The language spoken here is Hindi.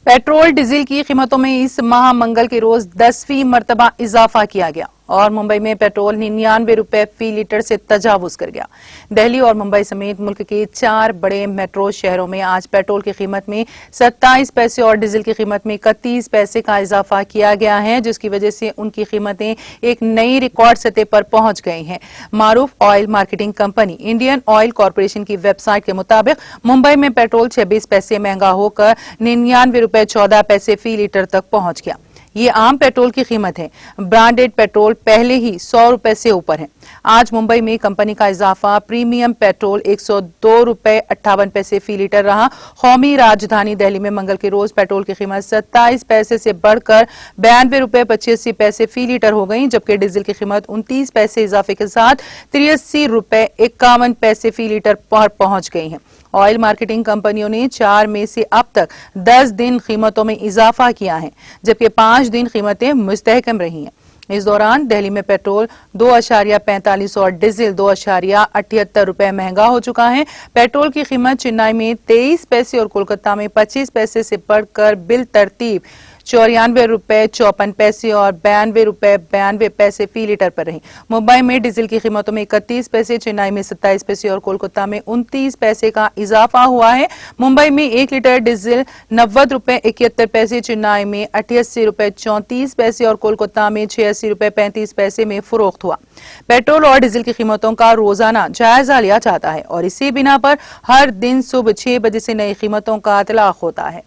पेट्रोल डीजल की कीमतों में इस माह मंगल के रोज 10वीं मर्तबा इजाफा किया गया और मुंबई में पेट्रोल 99 रुपए फी लीटर से तजावुज कर गया। दिल्ली और मुंबई समेत मुल्क के 4 बड़े मेट्रो शहरों में आज पेट्रोल की कीमत में 27 पैसे और डीजल की कीमत में 31 पैसे का इजाफा किया गया है, जिसकी वजह से उनकी कीमतें एक नई रिकॉर्ड सतह पर पहुंच गई हैं। मारूफ oil marketing company Indian oil corporation की वेबसाइट के मुताबिक मुंबई में पेट्रोल 26 पैसे महंगा होकर 99 रुपए 14 पैसे फी लीटर तक पहुंच गया। ये आम पेट्रोल की कीमत है। ब्रांडेड पेट्रोल पहले ही 100 रुपए से ऊपर है। आज मुंबई में कंपनी का इजाफा प्रीमियम पेट्रोल 102 रुपए 58 पैसे फी लीटर रहा। कौमी राजधानी दिल्ली में मंगल के रोज पेट्रोल की कीमत 27 पैसे से बढ़कर 92 रुपए 85 पैसे फी लीटर हो गई, जबकि डीजल की कीमत 29 पैसे इजाफे के साथ 83 रुपए 51 पैसे फी लीटर पर पहुंच गई है। ऑयल मार्केटिंग कंपनियों ने 4 मई से अब तक 10 दिन कीमतों में इजाफा किया है, जबकि 5 दिन कीमतें मुस्तहकम रही हैं। इस दौरान दिल्ली में पेट्रोल 2.45 और डीजल 2.78 रुपए महंगा हो चुका है। पेट्रोल की कीमत चेन्नई में 23 पैसे और कोलकाता में 25 पैसे से बढ़कर बिल तरतीब 94 रुपए 54 पैसे और 92 रुपए 92 पैसे फी लीटर पर रही। मुंबई में डीजल की कीमतों में 31 पैसे, चेन्नई में 27 पैसे और कोलकाता में 29 पैसे का इजाफा हुआ है। मुंबई में 1 लीटर डीजल 90 रुपए 71 पैसे, चेन्नई में 88 रुपए 34 पैसे और कोलकाता में 86 रुपए 35 पैसे में फरोख्त हुआ। पेट्रोल और डीजल की कीमतों का रोजाना जायजा लिया जाता है और इसी बिना पर हर दिन सुबह 6 बजे से नई कीमतों का इतलाक होता है।